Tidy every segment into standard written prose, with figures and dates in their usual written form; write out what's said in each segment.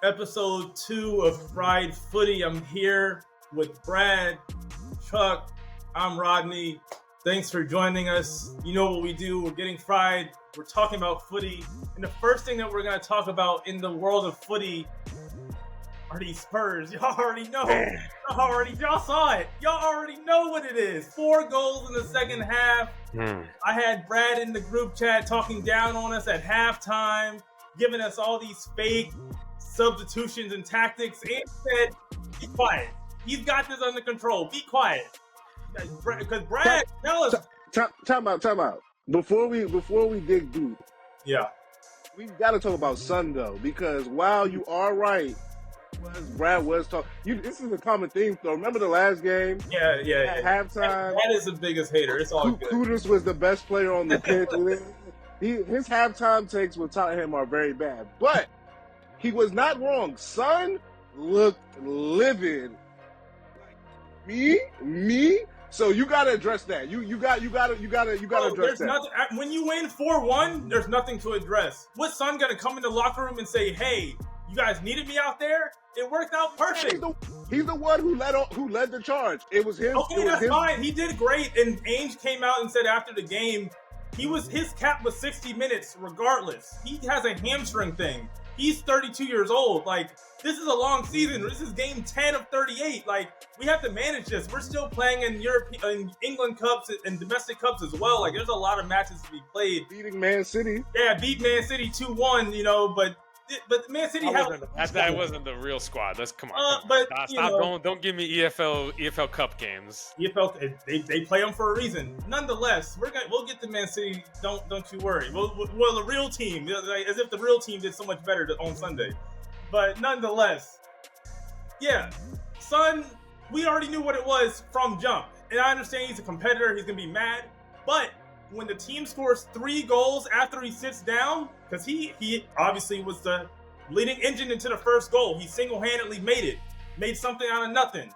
Episode 2 of Fried Footy. I'm here with Brad, Chuck. I'm Rodney. Thanks for joining us. You know what we do. We're getting fried. We're talking about footy. And the first thing that we're going to talk about in the world of footy are these Spurs. Y'all already know. Y'all saw it. Y'all already know what it is. 4 goals in the second half. I had Brad in the group chat talking down on us at halftime, giving us all these fake substitutions and tactics, and said, be quiet. He's got this under control. Be quiet. Because Brad, tell us. Time out. Before we dig deep, Yeah. we've got to talk about Sun though, because while you are right, Brad was talking. This is a common theme though. Remember the last game? Yeah. At halftime, That is the biggest hater. It's all good. Kudus was the best player on the pitch. His halftime takes with Tottenham are very bad, but he was not wrong. Sun looked livid. Me. So you gotta address that. You gotta address that. When you win 4-1, there's nothing to address. What's Son gonna come in the locker room and say, "Hey, you guys needed me out there"? It worked out perfect. He's the one who led the charge. It was him. Okay, that's fine. He did great. And Ainge came out and said after the game, his cap was 60 minutes regardless. He has a hamstring thing. He's 32 years old. Like, this is a long season. This is game 10 of 38. Like, we have to manage this. We're still playing in England Cups and domestic cups as well. Like, there's a lot of matches to be played. Beating Man City. Yeah, beat Man City 2-1, but Man City that wasn't the real squad. Come on. Don't give me EFL Cup games. EFL, they play them for a reason. Nonetheless, we'll get to Man City. Don't you worry. Well, the real team, as if the real team did so much better on Sunday. But nonetheless, yeah, Son, we already knew what it was from jump, and I understand he's a competitor. He's gonna be mad, but when the team scores 3 goals after he sits down, because he obviously was the leading engine into the first goal. He single-handedly made something out of nothing.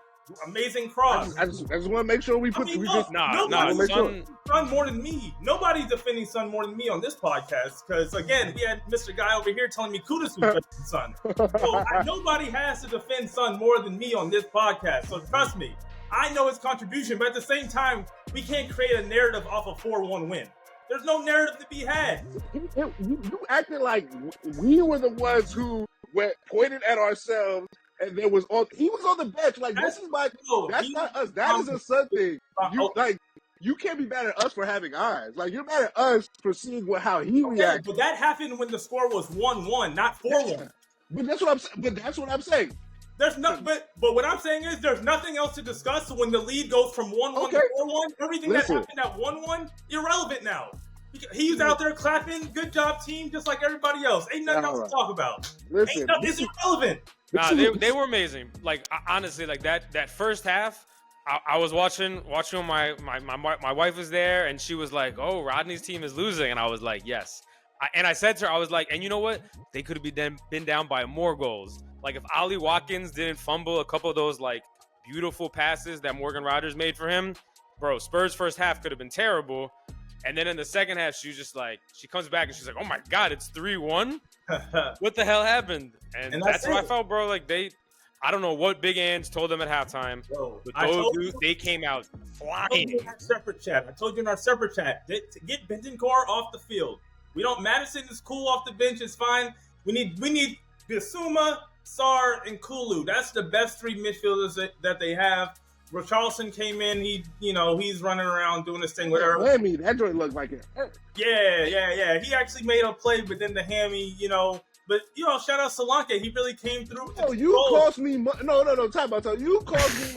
Amazing cross. I just want to make sure Son more than me. Nobody's defending Son more than me on this podcast, because again, we had Mr. Guy over here telling me Kudus was better than Son. So nobody has to defend Son more than me on this podcast. So trust me. I know his contribution, but at the same time, we can't create a narrative off a 4-1 win. There's no narrative to be had. You acted like we were the ones who pointed at ourselves, and he was on the bench. Like, that's not us. That is a Sun thing. You can't be mad at us for having eyes. Like, you're mad at us for seeing how he reacted. But that happened when the score was 1-1, not 4-1. But that's what I'm saying. There's but what I'm saying is there's nothing else to discuss. So when the lead goes from 1-1 to 4-1, everything that happened at 1-1 irrelevant now. He's out there clapping, good job team, just like everybody else. Ain't nothing else to talk about. It's irrelevant. Nah, they were amazing. Like, honestly, like that first half, I was watching my wife was there, and she was like, "Oh, Rodney's team is losing," and I was like, "Yes." And I said to her, I was like, "And you know what? They could have been down by more goals." Like, if Ollie Watkins didn't fumble a couple of those, like, beautiful passes that Morgan Rogers made for him, bro, Spurs' first half could have been terrible. And then in the second half, she comes back and she's like, "Oh, my God, it's 3-1? What the hell happened?" And that's what I felt, bro. Like, I don't know what Big Ange told them at halftime, but those dudes, they came out flying. I told you in our separate chat, to get Bentancur off the field. Madison is cool off the bench, it's fine. We need Bissouma, Sarr, and Kulu. That's the best 3 midfielders that they have. Richarlison came in. He's running around doing this thing. Whatever. Hammy, that joint looked like it. Yeah. He actually made a play, but then the hammy, But shout out Solanke. He really came through. No, you cost me. No. Time out. You cost me.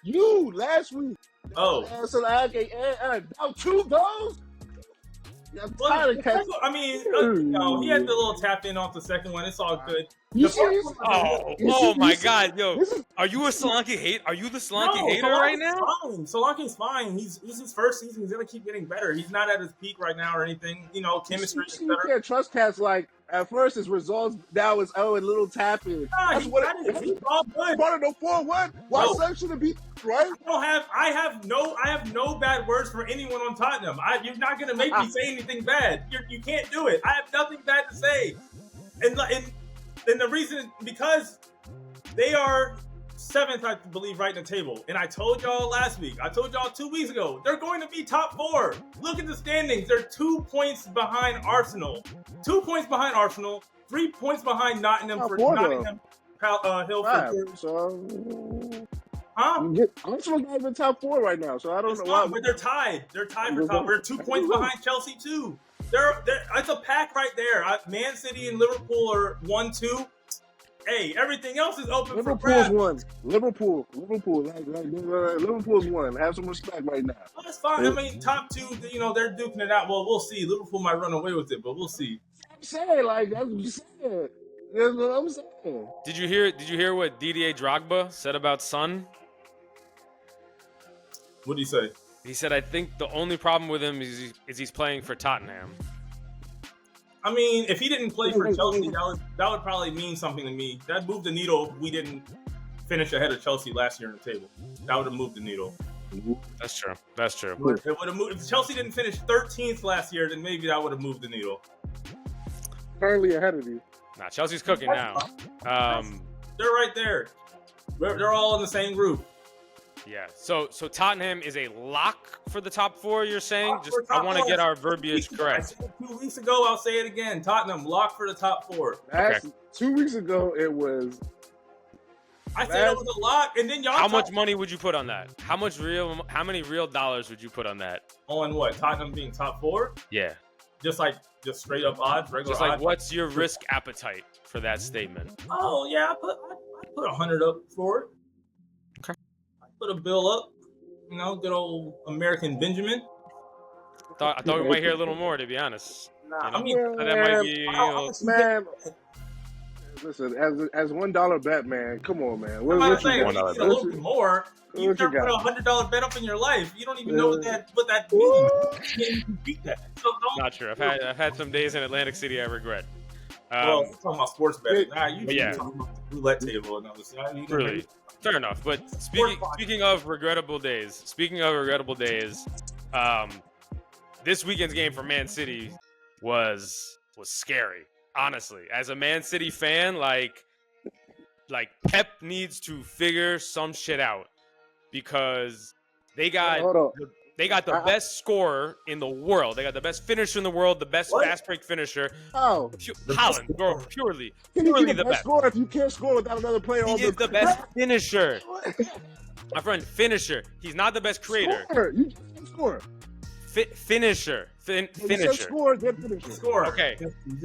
You last week. Oh, Solanke and 2 goals. I mean, he had the little tap in off the second one. It's all good. Oh my God, yo! Are you a Solanke hate? Are you the Solanke hater right now? Solanke's fine. He's his first season. He's gonna keep getting better. He's not at his peak right now or anything. Chemistry. You can't trust cats like at first his results. Now it's a little tap in. He's all good. Part of the 4-1. Why Sun shouldn't be right? I have no bad words for anyone on Tottenham. You're not gonna make me say anything bad. You can't do it. I have nothing bad to say. And And the reason, because they are 7th, I believe, right in the table. And I told y'all last week, I told y'all 2 weeks ago, they're going to be top 4. Look at the standings. They're 2 points behind Arsenal. 2 points behind Arsenal. 3 points behind Nottingham Top for four, Nottingham Hill Five, for. so Huh? Arsenal's not even top 4 right now, so I don't know why. But they're tied. They're tied for top. They're 2 points behind Chelsea too. It's a pack right there. Man City and Liverpool are 1-2. Hey, everything else is open for grabs. Liverpool's won. Have some respect right now. Well, that's fine. I mean, top 2, they're duking it out. Well, we'll see. Liverpool might run away with it, but we'll see. I'm saying, like, that's what I'm saying. That's what I'm saying. Did you hear what Didier Drogba said about Son? What did he say? He said, I think the only problem with him is he's playing for Tottenham. I mean, if he didn't play for Chelsea, that would probably mean something to me. That moved the needle if we didn't finish ahead of Chelsea last year on the table. That would have moved the needle. That's true. That's true. It would have moved. If Chelsea didn't finish 13th last year, then maybe that would have moved the needle. Currently ahead of you. Nah, Chelsea's cooking now. They're right there. They're all in the same group. Yeah. So Tottenham is a lock for the top 4. You're saying? Just I want to get our verbiage correct. 2 weeks ago, I'll say it again. Tottenham lock for the top 4. Okay. 2 weeks ago, it was. I said it was a lock, and then y'all. How much money would you put on that? How many real dollars would you put on that? On what? Tottenham being top 4? Yeah. Just straight up odds, regular Just odds. What's your risk appetite for that statement? Oh yeah, I put 100 up for it. Okay. I put a bill up. Good old American Benjamin. I thought we might hear a little more, to be honst. Nah, I mean, that might be. Man, listen, as $1 bet, man. Come on, man. What you a little bit more. You've never put a $100 bet up in your life. You don't even know what that means. You can't even beat that. So Not sure. I've had some days in Atlantic City I regret. Well, I'm talking about sports betting. You talking about the roulette table and all this. Really, fair enough. But speaking of regrettable days, this weekend's game for Man City was scary. Honestly, as a Man City fan, like Pep needs to figure some shit out because they got the best scorer in the world. They got the best finisher in the world, the best fast break finisher. Oh, Haaland, bro, purely the best scorer if you can't score without another player on the He is the best finisher. My friend, finisher. He's not the best creator. You can't score. Finisher. Finisher. Score, then finisher. Score. Okay,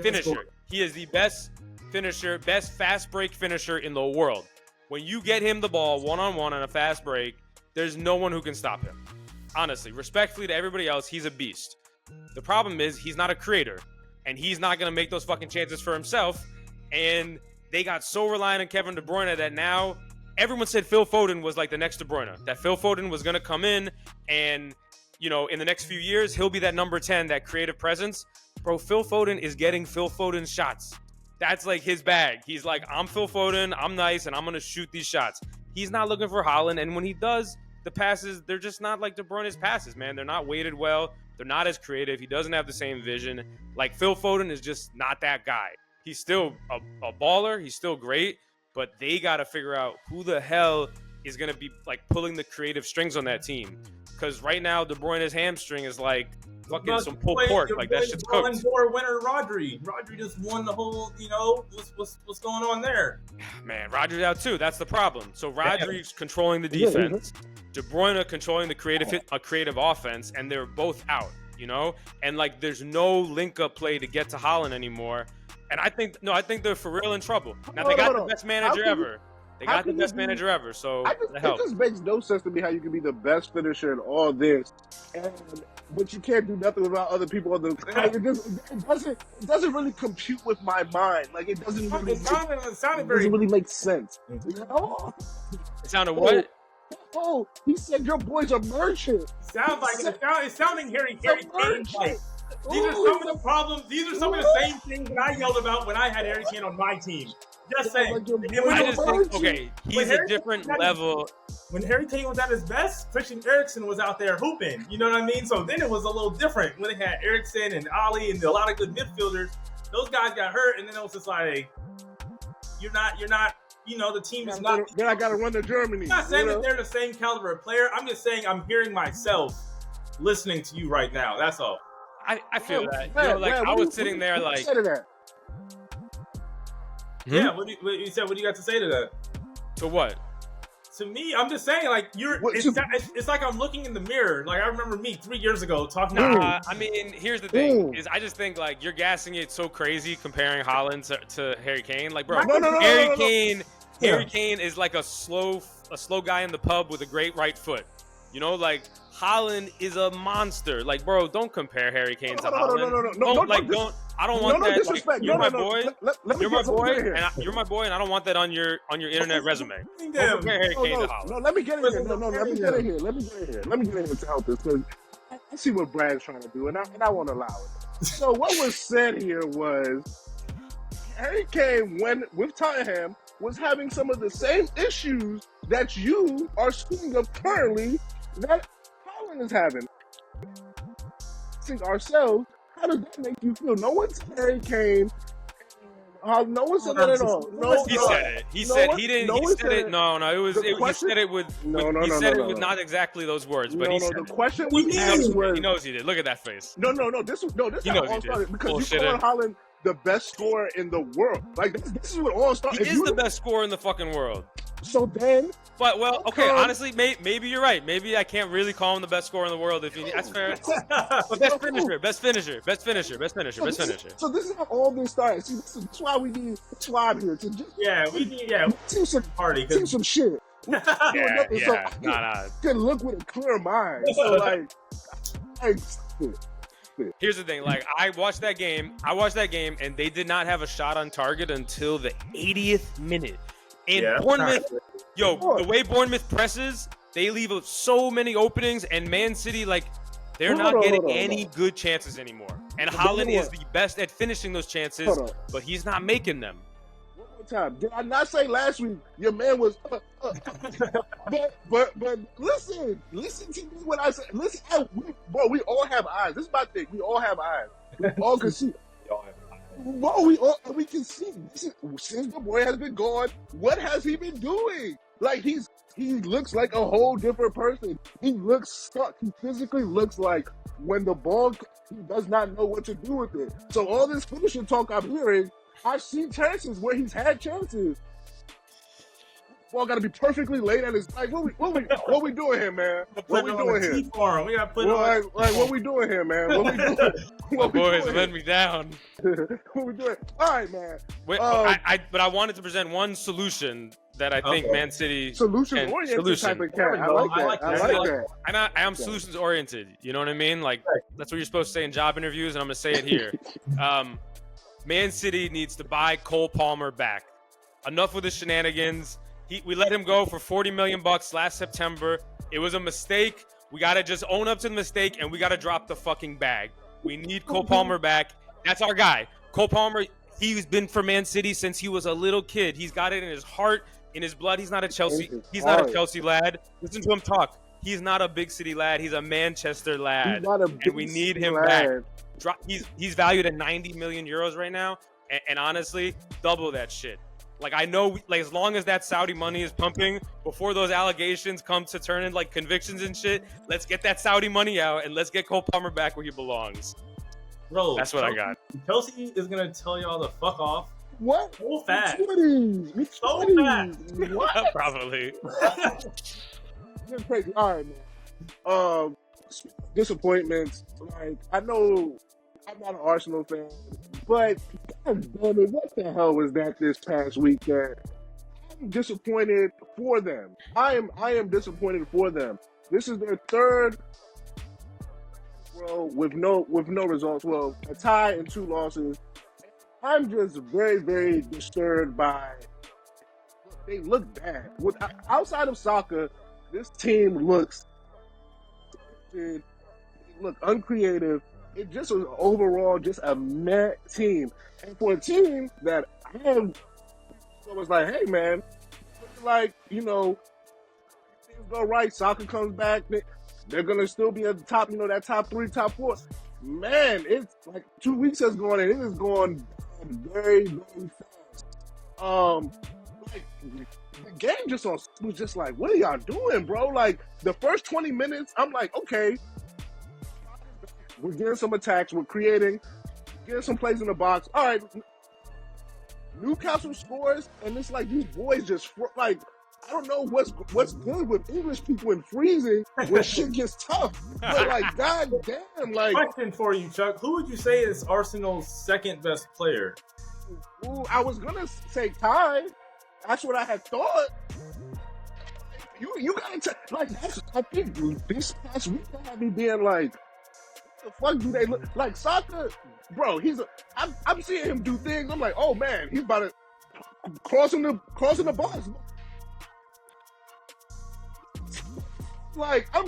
finisher. He is the best finisher, best fast break finisher in the world. When you get him the ball one-on-one on a fast break, there's no one who can stop him. Honestly, respectfully to everybody else, he's a beast. The problem is he's not a creator, and he's not going to make those fucking chances for himself. And they got so reliant on Kevin De Bruyne that now everyone said Phil Foden was like the next De Bruyne, that Phil Foden was going to come in and, in the next few years, he'll be that number 10, that creative presence. Bro, Phil Foden is getting Phil Foden shots. That's like his bag. He's like, I'm Phil Foden, I'm nice, and I'm going to shoot these shots. He's not looking for Haaland, and when he does, the passes, they're just not like De Bruyne's passes, man. They're not weighted well. They're not as creative. He doesn't have the same vision. Like, Phil Foden is just not that guy. He's still a baller. He's still great, but they got to figure out who the hell is going to be, like, pulling the creative strings on that team. Because right now, De Bruyne's hamstring is like fucking some pulled pork. Like, that shit's cooked. Winner Rodri just won the whole, what's going on there? Man, Rodri's out too. That's the problem. So Rodri's controlling the defense. De Bruyne controlling the creative offense, and they're both out, And, like, there's no link-up play to get to Haaland anymore. And I think they're for real in trouble. Now, they got the best manager ever. They got the best manager ever, so it just makes no sense to me how you can be the best finisher in all this, but you can't do nothing without other people on the. It doesn't really compute with my mind. Like, it doesn't really. It doesn't really make sense. It sounded what? Oh, he said your boy's a merchant. Sounds like it's sounding Harry Kane like. These are some of the problems. These are some of the same things that I yelled about when I had Harry Kane on my team. Just saying. I just think, okay, he's a different level. When Harry Kane was at his best, Christian Eriksen was out there hooping. You know what I mean? So then it was a little different when they had Eriksen and Ali and a lot of good midfielders. Those guys got hurt, and then it was just like, You're not. You know, the team is not. Then I got to run to Germany. I'm not saying that they're the same caliber of player. I'm just saying I'm hearing myself listening to you right now. That's all. I feel that. You know, like I was sitting there like. Yeah, what you said? What do you got to say to that? To what? To me, I'm just saying, like it's like I'm looking in the mirror. Like I remember me 3 years ago talking. I mean, here's the thing: is I just think like you're gassing it so crazy comparing Haaland to Harry Kane. Like, bro, Harry Kane is like a slow guy in the pub with a great right foot. You know, like Haaland is a monster. Like, bro, don't compare Harry Kane to Haaland. No. I don't want that. Like, you're my boy. You're my boy, and you're my boy, and I don't want that on your internet resume. Don't compare Harry Kane to Haaland. No, let me get in here. Let me get in here. Let me get in here to help this because I see what Brad's trying to do, and I won't allow it. So what was said here was Harry Kane, when with Tottenham, was having some of the same issues that you are speaking of currently that Haaland is having. Ourselves, how does that make you feel? No one said Harry Kane. No one said that at all. He said it. He said he didn't. He said it. No. He said it with. He said it with not exactly those words, but he said the question we asked was. He knows he did. Look at that face. No. This is how it all started because you called Haaland the best scorer in the world. Like this is what all started. He is the best scorer in the fucking world. So then. But okay. Honestly, maybe you're right. Maybe I can't really call him the best scorer in the world. If you, that's fair. But best finisher. So this is how all this started. See, that's why we need Schwab here to just we need teach some party, teach some shit. Nah. Can look with a clear mind. So like here's the thing. Like I watched that game, and they did not have a shot on target until the 80th minute. And Bournemouth, the way Bournemouth presses, they leave so many openings, and Man City, like, they're not getting any good chances anymore. And Haaland is the best at finishing those chances, but he's not making them. One more time. Did I not say last week your man was but listen to me when I say, listen, we all have eyes. This is my thing. We all have eyes. We all can see. Well, we can see since the boy has been gone, what has he been doing? Like he looks like a whole different person. He looks stuck. He physically looks like when the ball, he does not know what to do with it. So all this finishing talk I'm hearing, I've seen chances where he's had chances. Ball got to be perfectly laid at his like. What we doing here, man? What we doing here? We got to put what we doing here, man? What we doing? My boys let me down. What we doing? All right, man. Wait, but I wanted to present one solution that I think Man City solution-oriented type of cat. I like that. And I am solutions-oriented. You know what I mean? Like that's what you're supposed to say in job interviews, and I'm gonna say it here. Man City needs to buy Cole Palmer back. Enough with the shenanigans. We let him go for $40 million last September. It was a mistake. We got to just own up to the mistake, and we got to drop the fucking bag. We need Cole Palmer back. That's our guy. Cole Palmer, he's been for Man City since he was a little kid. He's got it in his heart, in his blood. He's not a Chelsea lad. Listen to him talk. He's not a big city lad. He's a Manchester lad. And we need him back. He's valued at 90 million euros right now. And honestly, double that shit. Like, I know, like, as long as that Saudi money is pumping, before those allegations come to turn into, like, convictions and shit, let's get that Saudi money out and let's get Cole Palmer back where he belongs. Bro, that's what I got. Chelsea is going to tell y'all to fuck off. What? So fast. So fast. What? Probably. It's crazy. All right, man. Disappointments. Like, I know I'm not an Arsenal fan, but God damn it, what the hell was that this past weekend? I'm disappointed for them. I am disappointed for them. This is their third, with no results. Well, a tie and 2 losses. I'm just very, very disturbed by. They look bad. Outside of soccer, this team looks. They look uncreative. It just was overall just a meh team. And for a team that was like, hey, man, like, things go right, soccer comes back, they're going to still be at the top, that top 3, top 4. Man, it's like 2 weeks has gone, and it is going very, very fast. like the game just was just like, what are y'all doing, bro? Like the first 20 minutes, I'm like, okay, we're getting some attacks, we're creating, getting some plays in the box. All right, Newcastle scores, and it's like these boys just like, I don't know what's good with English people in freezing when shit gets tough. But like, goddamn, like. Question for you, Chuck. Who would you say is Arsenal's second best player? Ooh, I was gonna say Kai. That's what I had thought. You gotta like. I think this past week I had me being like, the fuck do they look like? Saka, bro, I'm seeing him do things. I'm like, oh man, he's about to crossing the box. Like, I'm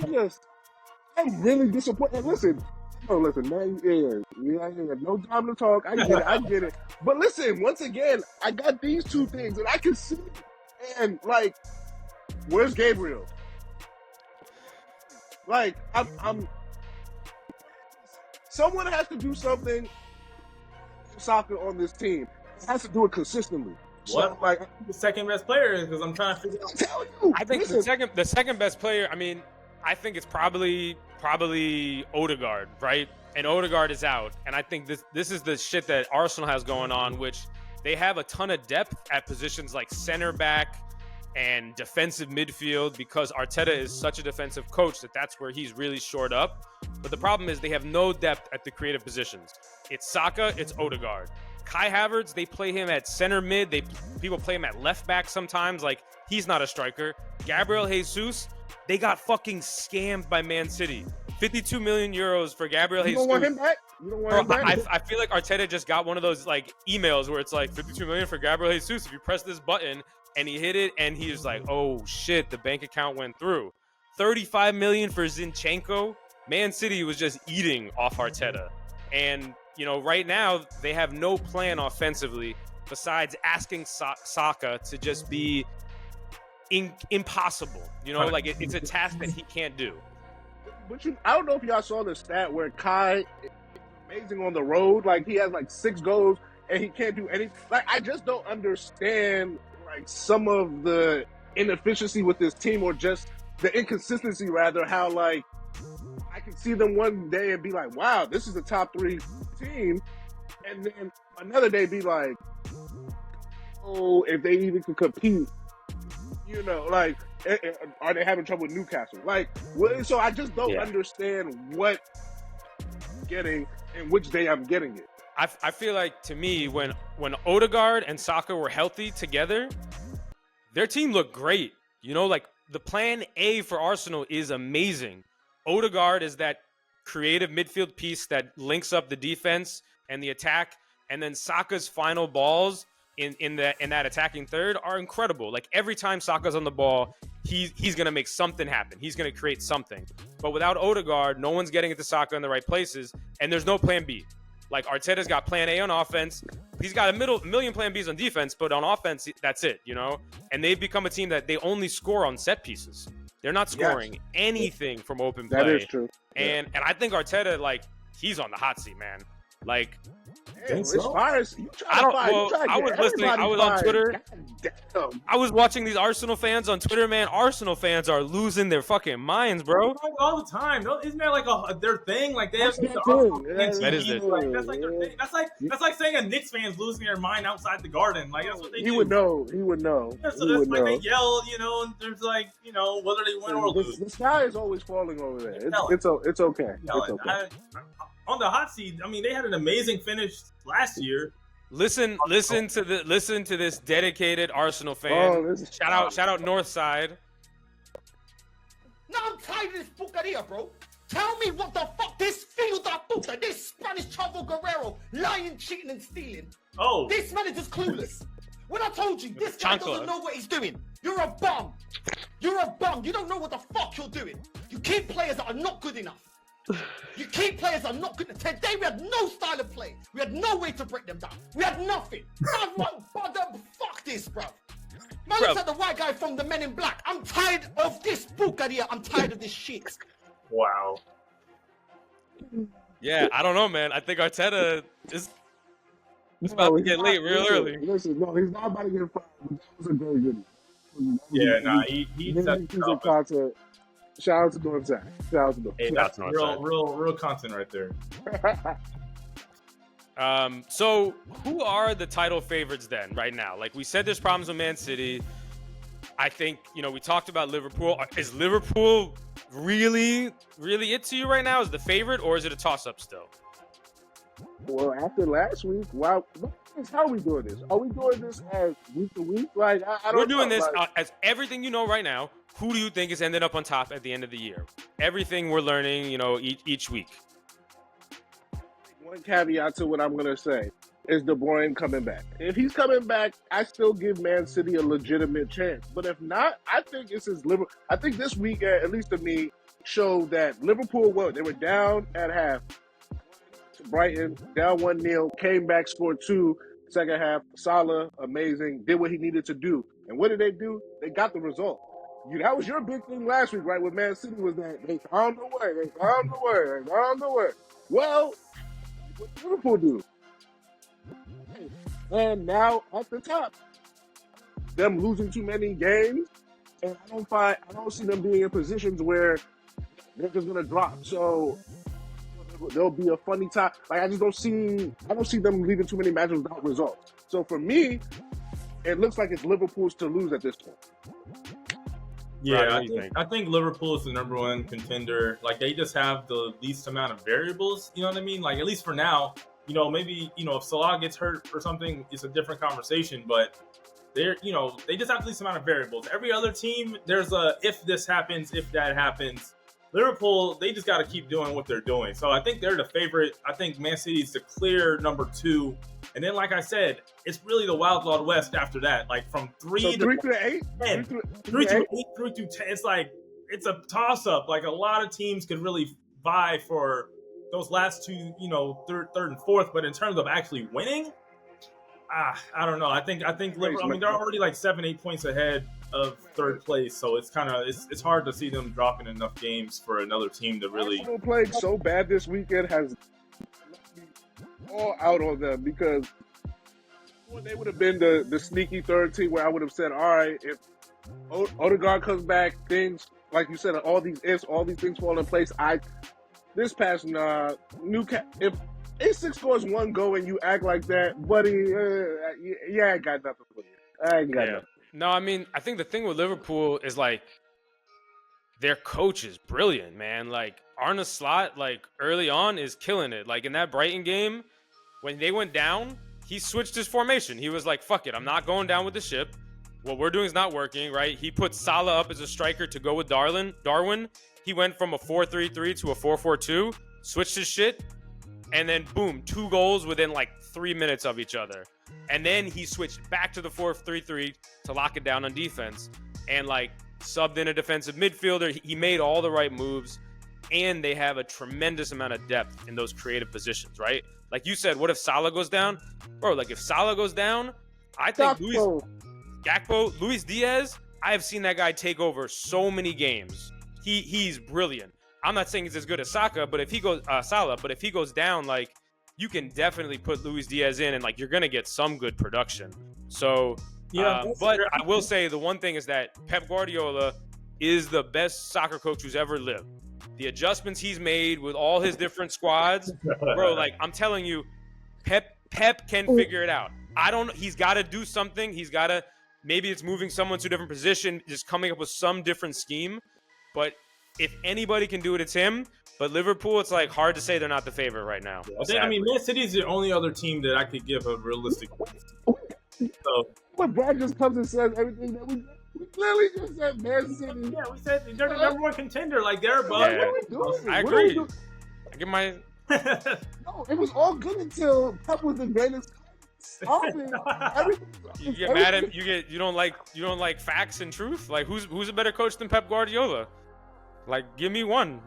really disappointed. Listen, man, yeah, no time to talk. I get it. But listen, once again, I got these two things, and I can see, and like, where's Gabriel? Like, I'm. Someone has to do something. Soccer on this team. It has to do it consistently. What? So, like, the second best player is? Because I'm trying to figure out. Tell you. I think listen, the second best player. I mean, I think it's probably Odegaard, right? And Odegaard is out, and I think this is the shit that Arsenal has going on, which they have a ton of depth at positions like center back and defensive midfield because Arteta is such a defensive coach that's where he's really shored up. But the problem is they have no depth at the creative positions. It's Saka, it's Odegaard. Kai Havertz, they play him at center mid. People play him at left back sometimes. Like, he's not a striker. Gabriel Jesus, they got fucking scammed by Man City. 52 million euros for Gabriel Jesus. You don't want him back? I feel like Arteta just got one of those like emails where it's like 52 million for Gabriel Jesus. If you press this button, and he hit it, and he was like, oh shit, the bank account went through. 35 million for Zinchenko. Man City was just eating off Arteta. And, you know, right now, they have no plan offensively besides asking Saka to just be impossible. You know, like it's a task that he can't do. But I don't know if y'all saw the stat where Kai is amazing on the road. Like, he has like 6 goals, and he can't do anything. Like, I just don't understand like some of the inefficiency with this team, or just the inconsistency rather, how like I can see them one day and be like, wow, this is the top 3 team, and then another day be like, oh, if they even could compete, you know, like, are they having trouble with Newcastle? Like, so I just don't understand what I'm getting and which day I'm getting it. I feel like, to me, when Odegaard and Saka were healthy together, their team looked great. You know, like, the plan A for Arsenal is amazing. Odegaard is that creative midfield piece that links up the defense and the attack, and then Saka's final balls in that attacking third are incredible. Like, every time Saka's on the ball, he's gonna make something happen. He's gonna create something. But without Odegaard, no one's getting it to Saka in the right places, and there's no plan B. Like, Arteta's got plan A on offense. He's got a million plan Bs on defense, but on offense, that's it, you know? And they've become a team that they only score on set pieces. They're not scoring anything from open play. That is true. And I think Arteta, like, he's on the hot seat, man. Like, I was listening. I was on Twitter. I was watching these Arsenal fans on Twitter, man. Arsenal fans are losing their fucking minds, bro. All the time. Isn't that like their thing? Like, they have that is it. Like, that's like their thing. That's like saying a Knicks fan's losing their mind outside the Garden. Like, that's what they do. He would know. Yeah, so that's like they yell, you know, and there's like, you know, whether they win or lose. The sky is always falling over there. It's okay. It's okay. On the hot seat, I mean, they had an amazing finish last year. Listen to this dedicated Arsenal fan. Shout out Northside. Now I'm tired of this bucaria, bro. Tell me what the fuck this field of puta, this Spanish Chavo Guerrero, lying, cheating, and stealing. Oh, this man is just clueless. When I told you this guy doesn't know what he's doing, you're a bum. You're a bum. You don't know what the fuck you're doing. You keep players that are not good enough. You keep players that are not good. Today we had no style of play. We had no way to break them down. We had nothing. Fuck this, bro. Man looks like the white guy from the Men in Black. I'm tired of this bucaria. I'm tired of this shit. Wow. Yeah, I don't know, man. I think Arteta is. It's about to get late real early. Listen, no, he's not about to get fired. But that was a great video. Yeah, nah, he set piece of content. Shout out to North Side. Shout out to North. Hey, that's real content right there. So who are the title favorites then right now? Like we said, there's problems with Man City. I think, we talked about Liverpool. Is Liverpool really it to you right now as the favorite, or is it a toss-up still? Well, after last week, wow, how are we doing this? Are we doing this as week to week? Like, I don't know. We're doing this as everything you know right now. Who do you think is ending up on top at the end of the year? Everything we're learning, each week. One caveat to what I'm going to say is De Bruyne coming back. If he's coming back, I still give Man City a legitimate chance. But if not, I think this is Liverpool. I think this week, at least to me, showed that Liverpool, they were down at half to Brighton, down 1-0, came back, scored 2, second half. Salah, amazing, did what he needed to do. And what did they do? They got the result. That was your big thing last week, right, with Man City, was that they found a way. Well, what did Liverpool do? And now at the top, them losing too many games, and I don't see them being in positions where they're just gonna drop. So there'll be a funny time. Like I don't see them leaving too many matches without results. So for me, it looks like it's Liverpool's to lose at this point. Yeah, I think Liverpool is the number one contender. Like they just have the least amount of variables. You know what I mean? Like at least for now. Maybe, if Salah gets hurt or something, it's a different conversation, but they just have the least amount of variables. Every other team, there's if this happens, if that happens. Liverpool, they just got to keep doing what they're doing. So I think they're the favorite. I think Man City's the clear number 2. And then, like I said, it's really the Wild West after that. Like from 3 to 8? 10. 3 to 8, 3 to 10. It's like, it's a toss-up. Like a lot of teams could really vie for those last two, third and fourth, but in terms of actually winning, I don't know. I think Liverpool. They're already like 7-8 points ahead of third place, so it's it's hard to see them dropping enough games for another team to really. Arsenal playing so bad this weekend has all out on them because they would have been the sneaky third team where I would have said, all right, if Odegaard comes back, things like you said, all these things fall in place. This past if A6 scores 1 goal and you act like that, buddy, I ain't got nothing for you. I ain't got nothing. No, I mean, I think the thing with Liverpool is like their coach is brilliant, man. Like Arne Slot, like early on is killing it. Like in that Brighton game, when they went down, he switched his formation. He was like, fuck it, I'm not going down with the ship. What we're doing is not working, right? He put Salah up as a striker to go with Darwin. He went from a 4-3-3 to a 4-4-2, switched his shit, and then boom, 2 goals within like 3 minutes of each other. And then he switched back to the 4-3-3 to lock it down on defense and like subbed in a defensive midfielder. He made all the right moves, and they have a tremendous amount of depth in those creative positions, right? Like you said, what if Salah goes down? Bro, like if Salah goes down, I think Luis Diaz, I have seen that guy take over so many games. He's brilliant. I'm not saying he's as good as Salah, but if he goes down, like you can definitely put Luis Diaz in, and like you're gonna get some good production. So, but I will say the one thing is that Pep Guardiola is the best soccer coach who's ever lived. The adjustments he's made with all his different squads, bro. Like I'm telling you, Pep can figure it out. He's got to do something. Maybe it's moving someone to a different position, just coming up with some different scheme. But if anybody can do it, it's him. But Liverpool, it's like hard to say they're not the favorite right now. I mean, Man City is the only other team that I could give a realistic. So, but Brad just comes and says everything that we clearly just said. Man City. Yeah, we said they're the number one contender. Like they're above. Yeah. What are we doing? I agree. I give my. No, it was all good until Pep was the greatest. You get mad at you don't like facts and truth. Like who's a better coach than Pep Guardiola? Like give me one.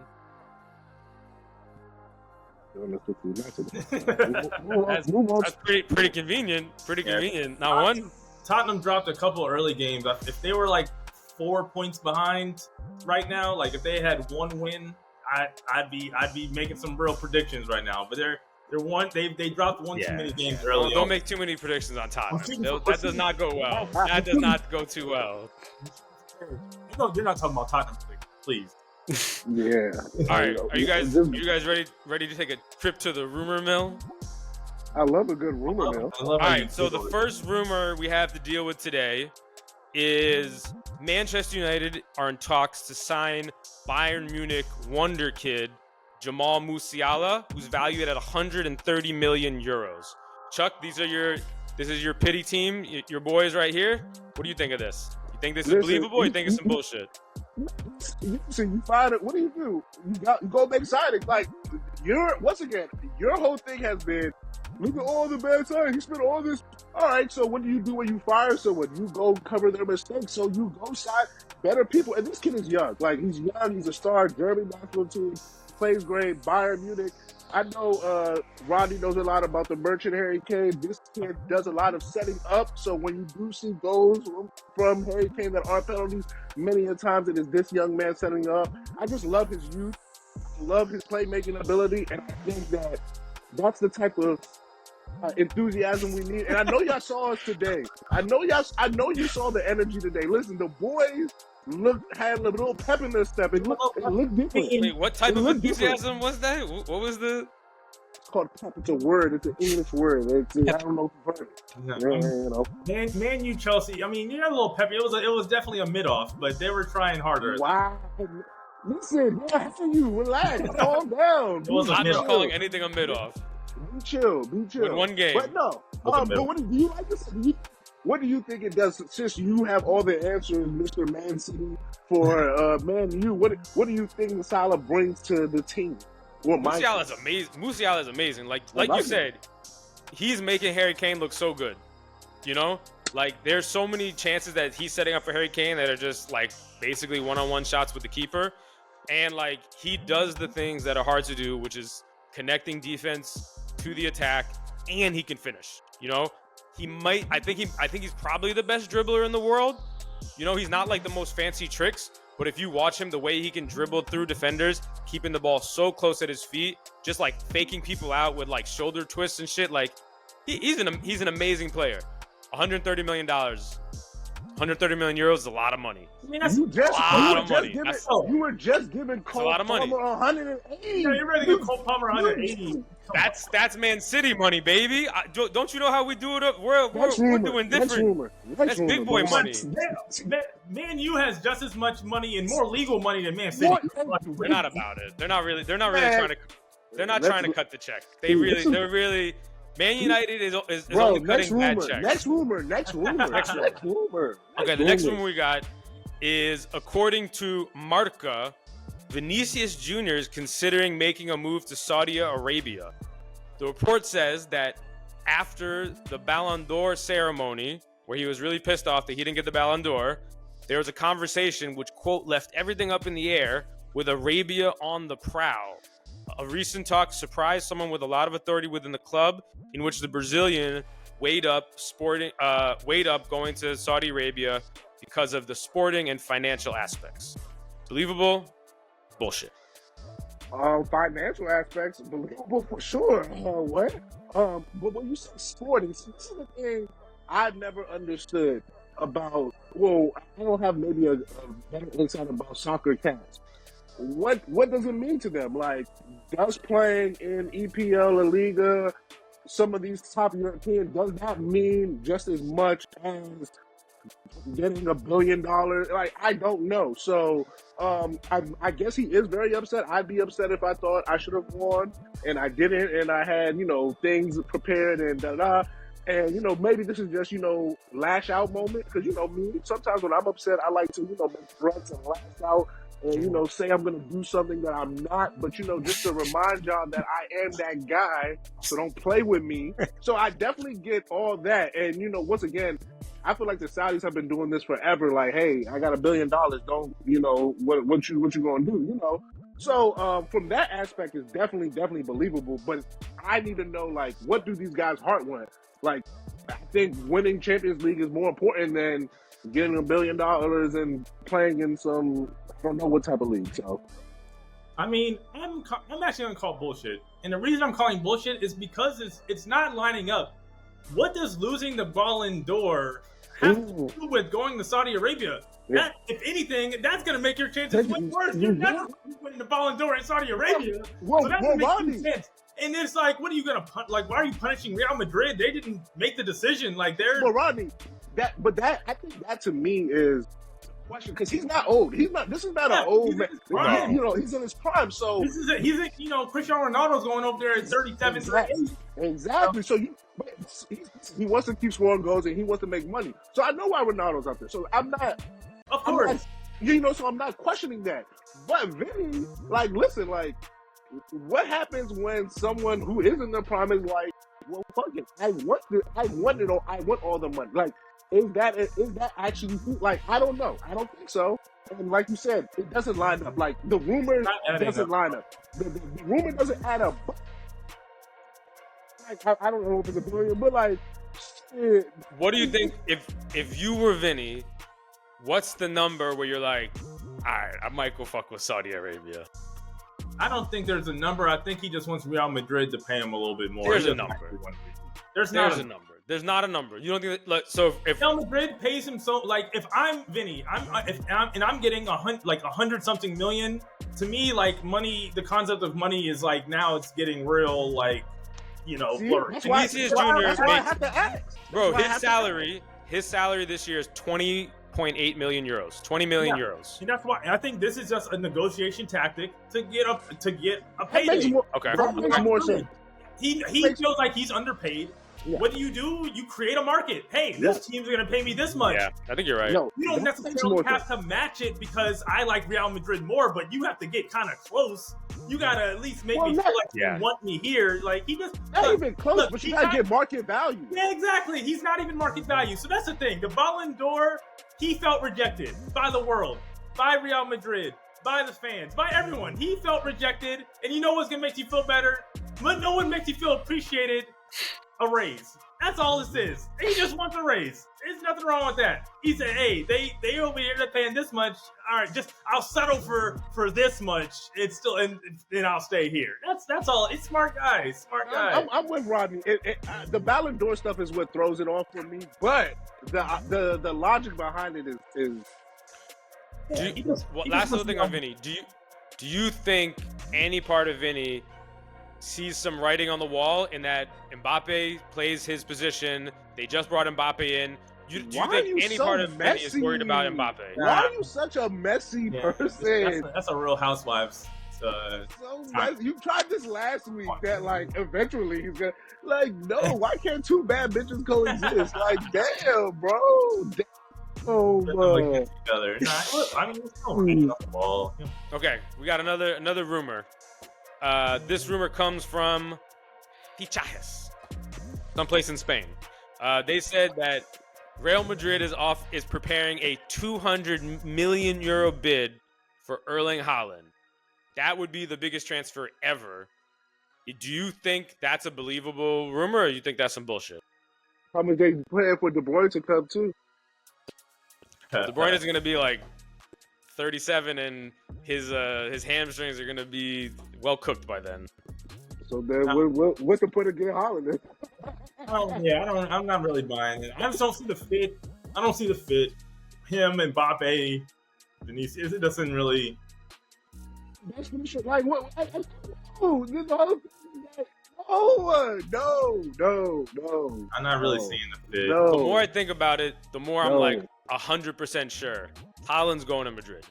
That's pretty convenient. Pretty convenient. Not one. Tottenham dropped a couple early games. If they were like 4 points behind right now, like if they had one win, I'd be making some real predictions right now. But They dropped one too many games early. Don't make too many predictions on Tottenham. That does not go well. That does not go too well. No, you're not talking about Tottenham, please. Yeah. All right. Are you guys ready to take a trip to the rumor mill? I love a good rumor mill. All right. So the first rumor we have to deal with today is Manchester United are in talks to sign Bayern Munich wonder kid Jamal Musiala, who's valued at 130 million euros. Chuck, this is your pity team, your boys right here. What do you think of this? You think this is believable, or you think it's some bullshit? You find it. What do? You go make signings. Like your whole thing has been, look at all the bad times. He spent all this. All right, so what do you do when you fire someone? You go cover their mistakes. So you go sign better people. And this kid is young. Like, he's young. He's a star. German national team. Plays great. Bayern Munich. I know Rodney knows a lot about the merchant Harry Kane. This kid does a lot of setting up. So when you do see goals from Harry Kane that aren't penalties, many a times it is this young man setting up. I just love his youth. I love his playmaking ability. And I think that that's the type of enthusiasm we need. And I know y'all saw us today. I know you saw the energy today. Listen, the boys had a little pep in their step. It looked different. Wait, what type of enthusiasm was that? What was the? It's called pep. It's a word. It's an English word. I don't know if you've heard it. Man, you Chelsea. I mean, you had a little peppy. It was definitely a mid-off, but they were trying harder. Wow. Listen, you relax, calm down. I'm not calling anything a mid-off. Be chill. With one game. But no. But do you like this? What do you think it does? Since you have all the answers, Mr. Man City, for Man U, what do you think Salah brings to the team? Musiala is amazing. Musiala is amazing. Like you said, he's making Harry Kane look so good. You know, like there's so many chances that he's setting up for Harry Kane that are just like basically one-on-one shots with the keeper, and like he does the things that are hard to do, which is connecting defense to the attack, and he can finish. You know. I think he's probably the best dribbler in the world. You know, he's not like the most fancy tricks, but if you watch him, the way he can dribble through defenders, keeping the ball so close at his feet, just like faking people out with like shoulder twists and shit, like he's an amazing player. $130 million. 130 million euros is a lot of money. I mean, that's you were just giving Cole Palmer 180. Yeah, you're ready to give Cole Palmer 180. That's Man City money, baby. Don't you know how we do it? We're doing different. That's big boy money. Man U has just as much money and more legal money than Man City. They're not about it. They're not really trying to. They're not trying to cut the check. They're really. Man United is only cutting bad checks. Next rumor. Okay, the next rumor we got is, according to Marca, Vinicious Jr. is considering making a move to Saudi Arabia. The report says that after the Ballon d'Or ceremony, where he was really pissed off that he didn't get the Ballon d'Or, there was a conversation which, quote, left everything up in the air with Arabia on the prowl. A recent talk surprised someone with a lot of authority within the club, in which the Brazilian weighed up going to Saudi Arabia because of the sporting and financial aspects. Believable? Bullshit. Financial aspects, believable for sure. But when you say sporting, this is the thing I've never understood about. Well, I don't have maybe a better insight about soccer cats. What does it mean to them? Like, does playing in EPL, La Liga, some of these top European, does that mean just as much as getting $1 billion? Like, I don't know. So, I guess he is very upset. I'd be upset if I thought I should have won and I didn't, and I had, things prepared and da-da. And, maybe this is just, lash out moment. Because, me, sometimes when I'm upset, I like to, make threats and lash out. And, say I'm going to do something that I'm not. But, just to remind y'all that I am that guy, so don't play with me. So I definitely get all that. And, once again, I feel like the Saudis have been doing this forever. Like, hey, I got $1 billion. Don't, what you going to do, So from that aspect, it's definitely believable. But I need to know, like, what do these guys' heart want? Like, I think winning Champions League is more important than getting $1 billion and playing in some, I don't know what type of league. So I mean, I'm actually gonna call bullshit, and the reason I'm calling bullshit is because it's not lining up. What does losing the Ballon d'Or have to do with going to Saudi Arabia? Yeah. That, if anything, that's gonna make your chances way worse. You're never winning the Ballon d'Or in Saudi Arabia, so that doesn't make any sense. And it's like, what are you gonna like? Why are you punishing Real Madrid? They didn't make the decision. Like they're. Well, Rodney, I think that to me is question because he's not old. This is not an old man. He's in his prime. So Cristiano Ronaldo's going over there at 37. Exactly. So he wants to keep scoring goals and he wants to make money. So I know why Ronaldo's out there. So I'm not. Of course. So I'm not questioning that. But Vinny, listen, what happens when someone who is in their prime is like, well, fuck it, I want all the money. Is that actually I don't know. I don't think so. And like you said, it doesn't line up. The rumor doesn't line up. The rumor doesn't add up. I don't know if it's a billion, but shit. What do you think if you were Vinny? What's the number where you're like, all right, I might go fuck with Saudi Arabia? I don't think there's a number. I think he just wants Real Madrid to pay him a little bit more. There's a number. There's not a number. There's not a number. You don't think that? So if Real Madrid pays him if I'm Vinny, I'm getting $100 something million. To me, money. The concept of money is now it's getting real. Vinicious Jr. That's why I have to ask. Bro, his salary this year is 20.8 million euros. 20 million euros. And that's why I think this is just a negotiation tactic to get a payday. That makes more sense. He feels like he's underpaid. Yeah. What do? You create a market. Hey, this team's going to pay me this much. Yeah, I think you're right. No, you don't necessarily have to match it because I like Real Madrid more, but you have to get kind of close. You got to at least make me feel like you want me here. He just not even close, but you got to get market value. Yeah, exactly. He's not even market value. So that's the thing. The Ballon d'Or, he felt rejected by the world, by Real Madrid, by the fans, by everyone. He felt rejected, and you know what's going to make you feel better? But no one makes you feel appreciated. A raise. That's all this is. He just wants a raise. There's nothing wrong with that. He said, "Hey, they over here they're paying this much. All right, I'll settle for this much. It's still and I'll stay here." That's all. It's smart guys. Smart guys. I'm with Rodney. The Ballon d'Or stuff is what throws it off for me. But the logic behind it is. Last little thing on Vinny. Do you think any part of Vinny sees some writing on the wall in that Mbappe plays his position? They just brought Mbappe in. Do you think any part of Vinny is worried about Mbappe? Why are you such a messy person? That's a Real Housewives. You tried this last week that eventually he's gonna no, why can't two bad bitches coexist? Damn, bro. Oh, bro. Okay, we got another rumor. This rumor comes from Fichajes, someplace in Spain. They said that Real Madrid is preparing a 200 million euro bid for Erling Haaland. That would be the biggest transfer ever. Do you think that's a believable rumor, or do you think that's some bullshit? How much they plan for De Bruyne to come too? De Bruyne is going to be 37, and his hamstrings are going to be well cooked by then. So then, what's the point of getting Haaland? I'm not really buying it. I just don't see the fit. I don't see the fit. Him, Mbappe, Vinicius. It doesn't really. That's what. What? No. I'm not really seeing the fit. No. The more I think about it, the more I'm 100% sure Haaland's going to Madrid.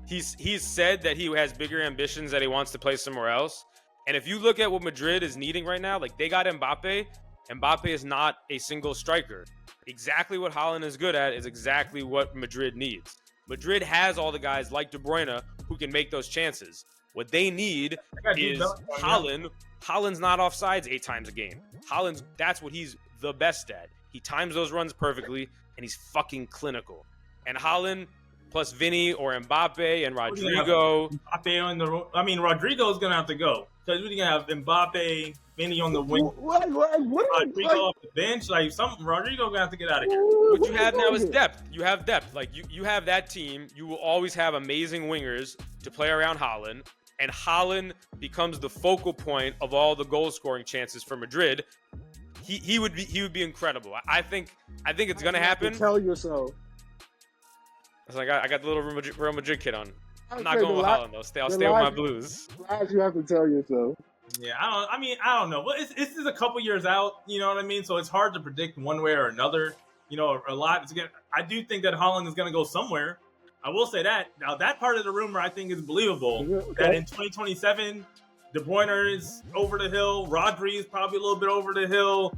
He's said that he has bigger ambitions, that he wants to play somewhere else. And if you look at what Madrid is needing right now, they got Mbappe. Mbappe is not a single striker. Exactly what Haaland is good at is exactly what Madrid needs. Madrid has all the guys like De Bruyne who can make those chances. What they need is Haaland. Haaland's not offsides 8 times a game. That's what he's the best at. He times those runs perfectly, and he's fucking clinical. And Haaland plus Vinny or Mbappe and Rodrigo. Rodrigo's gonna have to go because we're gonna have Mbappe, Vinny on the wing. What Rodrigo off the bench. Rodrigo gonna have to get out of here. What you have now is depth. You have depth. You have that team. You will always have amazing wingers to play around Haaland. and Haaland becomes the focal point of all the goal scoring chances for Madrid, he would be incredible. I think it's gonna happen. Tell you so. So I got the little Real Madrid kid on. I'm not going with Haaland though. I'll stay with my Blues. Last, you have to tell you so. Yeah, I don't know. But this is a couple years out. You know what I mean? So it's hard to predict one way or another. You know, a lot. I do think that Haaland is going to go somewhere. I will say that. Now, that part of the rumor I think is believable. Okay. That in 2027, De Bruyne is over the hill. Rodri is probably a little bit over the hill.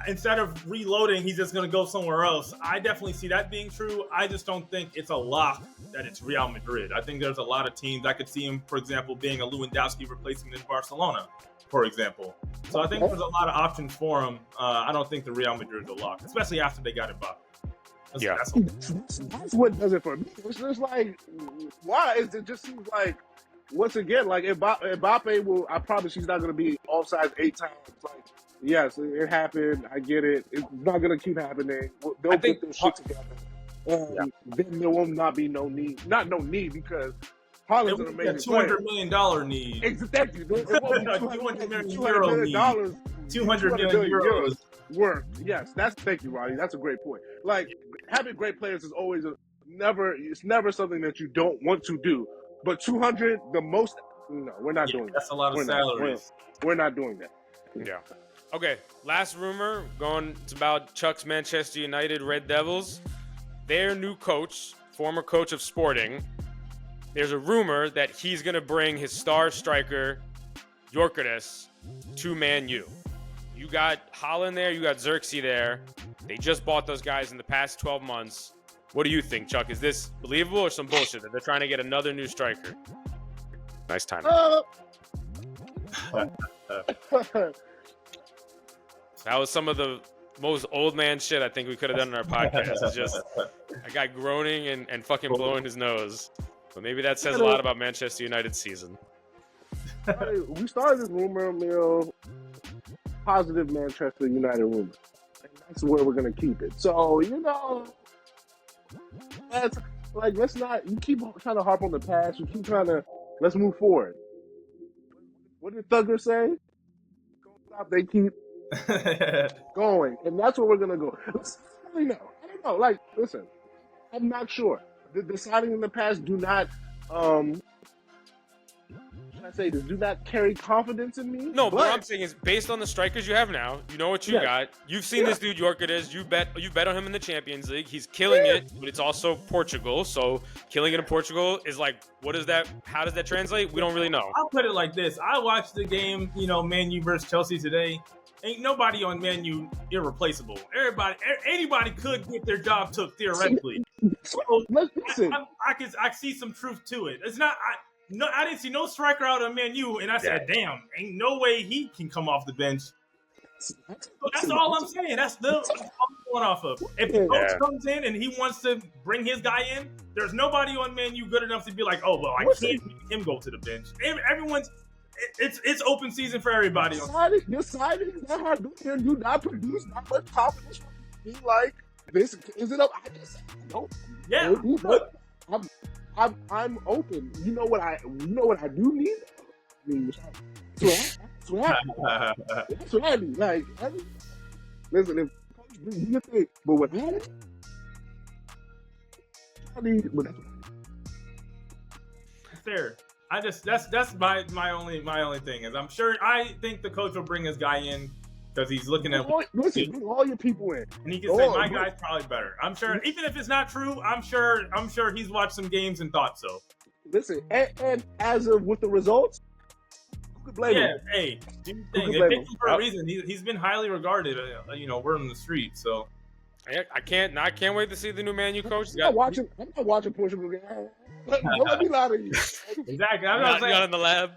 Instead of reloading, he's just going to go somewhere else. I definitely see that being true. I just don't think it's a lock that it's Real Madrid. I think there's a lot of teams. I could see him, for example, being a Lewandowski replacement in Barcelona, for example. So I think there's a lot of options for him. I don't think the Real Madrid is a lock, especially after they got Mbappe. That's what does it for me. It's just like, why? It just seems like, once again, like Mbappe will, I promise he's not going to be offside 8 times. Like, yes, it happened. I get it. It's not going to keep happening. They'll get their shit together. Then there will not be no need. Not no need, because Haaland's an amazing $200 million need. Exactly. It won't be $200 million need. 200 million euros. Worth. Yes, thank you, Rodney. That's a great point. Like, having great players is always it's never something that you don't want to do. But 200, the most, no, we're not doing that. That's a lot of salaries. We're not doing that. Yeah. Okay, last rumor it's about Chuck's Manchester United Red Devils. Their new coach, former coach of Sporting, there's a rumor that he's going to bring his star striker, Gyökeres, to Man U. You got Haaland there, you got Xerxes there. They just bought those guys in the past 12 months. What do you think, Chuck? Is this believable or some bullshit that they're trying to get another new striker? Nice time. That was some of the most old man shit I think we could have done in our podcast. It's just a guy groaning and fucking blowing his nose. But maybe that says a lot about Manchester United's season. We started this rumor mill, positive Manchester United rumor. And that's where we're going to keep it. So, that's like, let's not, you keep trying to harp on the past. You keep trying to, let's move forward. What did Thugger say? Don't stop, they keep going. And that's where we're going to go. I don't know. Like, listen, I'm not sure. The deciding in the past do not, do not carry confidence in me. No, but what I'm saying is, based on the strikers you have now, you know what you got. You've seen this dude Gyökeres. You bet on him in the Champions League. He's killing it, but it's also Portugal. So killing it in Portugal is like, what is that? How does that translate? We don't really know. I'll put it like this. I watched the game, Man U versus Chelsea today. Ain't nobody on Man U irreplaceable. Anybody could get their job took theoretically. So listen, I see some truth to it. It's not. I didn't see no striker out of Man U, and I said, "Damn, ain't no way he can come off the bench." So that's all I'm saying. That's all I'm going off of. If the coach comes in and he wants to bring his guy in, there's nobody on Man U good enough to be like, "Oh, well, I can't make him go to the bench." Everyone's. It's open season for everybody. Your signing is not hard. You do not produce that much confidence. Be like, this is it up? I just no. Yeah. I'm open. You know what I do need? That's what I need. Like, listen, if you think, but what I need, but fair. That's my only thing is I think the coach will bring his guy in because he's looking at bring all your people in, and he can say my guy's probably better. I'm sure, even if it's not true, I'm sure he's watched some games and thought so. Listen, and as of with the results, who could blame him? Hey, do you think they picked him for a reason? He's been highly regarded. We're in the street, so I can't wait to see the new Man U coach. I'm not watching Portugal game. Don't let me lie to you. Exactly. I'm not saying in the lab.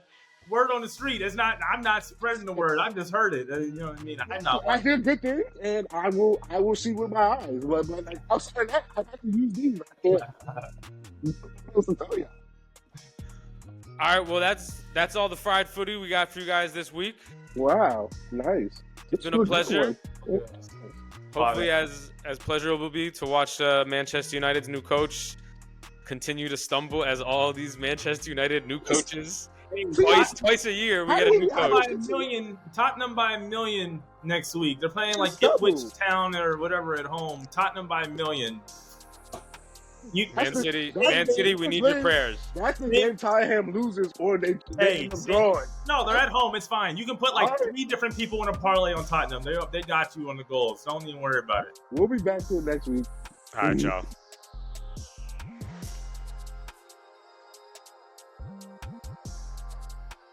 Word on the street. It's not. I'm not spreading the word. I just heard it. You know what I mean? I'm not. I hear good things, and I will see with my eyes. But like, outside that, I have to use these. What else to tell you? All right. Well, that's all the fried footy we got for you guys this week. Wow. Nice. It's been a pleasure. Hopefully, as pleasurable will be to watch Manchester United's new coach continue to stumble as all these Manchester United new coaches. See, Twice a year we how get a do new we- how coach. Tottenham by a million next week. They're playing like Stumble. Ipswich Town or whatever at home. Tottenham by a million. Man City, that's we need your prayers. That's the game Tottenham loses or they Hey, end up drawing. No, they're at home. It's fine. You can put like All right. 3 different people in a parlay on Tottenham. They got you on the goals. Don't even worry about it. We'll be back to it next week. All right, y'all.